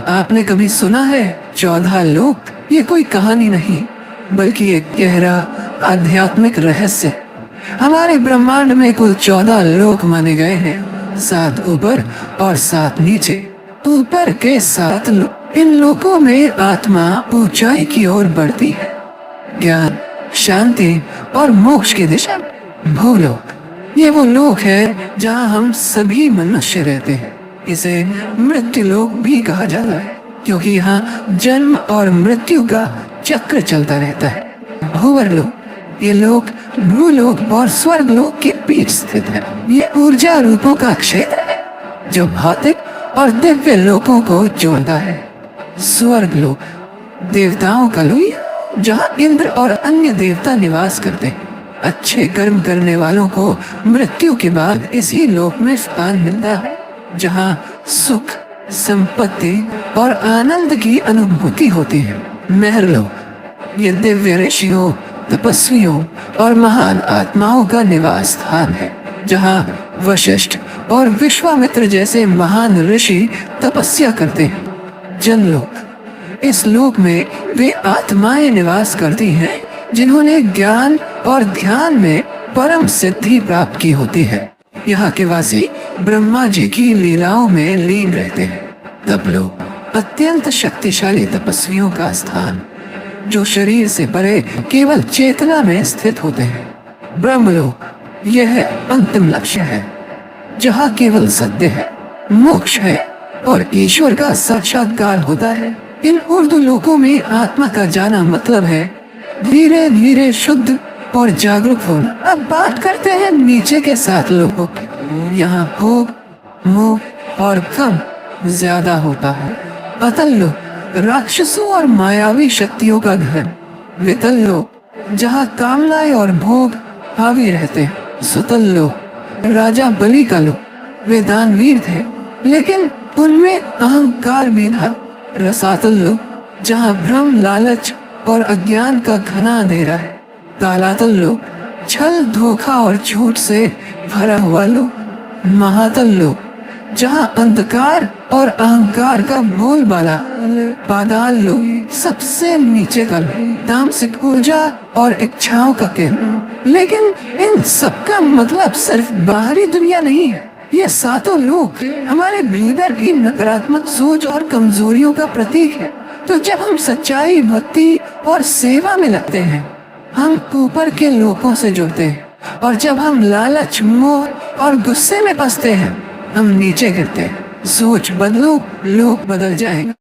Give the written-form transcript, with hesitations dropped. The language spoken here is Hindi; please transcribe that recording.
आपने कभी सुना है 14 लोक? ये कोई कहानी नहीं बल्कि एक गहरा आध्यात्मिक रहस्य। हमारे ब्रह्मांड में कुल 14 लोक माने गए हैं, 7 ऊपर और 7 नीचे। ऊपर के 7 लोक, इन लोकों में आत्मा ऊंचाई की ओर बढ़ती है, ज्ञान, शांति और मोक्ष की दिशा में। भूलोक, ये वो लोक है जहाँ हम सभी मनुष्य रहते हैं। इसे मृत्यु लोक भी कहा जाता है क्योंकि यहाँ जन्म और मृत्यु का चक्र चलता रहता है। भूवर लोक, ये लोक भूलोक और स्वर्ग लोक के बीच स्थित है। ये ऊर्जा रूपों का क्षेत्र है जो भौतिक और दिव्य लोकों को जोड़ता है। स्वर्ग लोक, देवताओं का लोक, जहाँ इंद्र और अन्य देवता निवास करते हैं। अच्छे कर्म करने वालों को मृत्यु के बाद इसी लोक में स्थान मिलता है, जहाँ सुख, संपत्ति और आनंद की अनुभूति होती है। महरलोक, ये दिव्य ऋषियों, तपस्वियों और महान आत्माओं का निवास स्थान है, जहाँ वशिष्ठ और विश्वामित्र जैसे महान ऋषि तपस्या करते हैं। जनलोक, इस लोक में वे आत्माएं निवास करती हैं जिन्होंने ज्ञान और ध्यान में परम सिद्धि प्राप्त की होती है। यहाँ के वासी ब्रह्मा जी की लीलाओं में लीन रहते हैं। तपलोक, अत्यंत शक्तिशाली तपस्वियों का स्थान जो शरीर से परे केवल चेतना में स्थित होते हैं। ब्रह्मलोक, यह अंतिम लक्ष्य है जहाँ केवल सत्य है, मोक्ष है और ईश्वर का साक्षात्कार होता है। इन उर्दू लोकों में आत्मा का जाना मतलब है धीरे धीरे शुद्ध और जागरूक होना। अब बात करते हैं नीचे के 7 लोगों की। यहाँ भोग, मोह और काम ज्यादा होता है। अतल लोक, राक्षसों और मायावी शक्तियों का घर। वितल लोक, जहाँ कामनाएं और भोग हावी रहते हैं। सुतल लोक, राजा बलि का लोक। वे दानवीर थे लेकिन उनमें अहंकार भी था। रसातल लोक, जहाँ भ्रम, लालच और अज्ञान का घना अंधेरा है। कालातल लोक, छल, धोखा और झूठ से भरा हुआ लोक। महातल लोक, जहाँ अंधकार और अहंकार का बोलबाला। पाताल लोक, सबसे नीचे का लोक, तामसिक ऊर्जा और इच्छाओं का केंद्र। लेकिन इन सबका मतलब सिर्फ बाहरी दुनिया नहीं है। ये 7 लोक हमारे भीतर की नकारात्मक सोच और कमजोरियों का प्रतीक है। तो जब हम सच्चाई, भक्ति और सेवा में लगते हैं, हम ऊपर के लोकों से जुड़ते हैं। और जब हम लालच, मोह और गुस्से में फंसते हैं, हम नीचे गिरते हैं। सोच बदलो, लोक बदल जाएगा।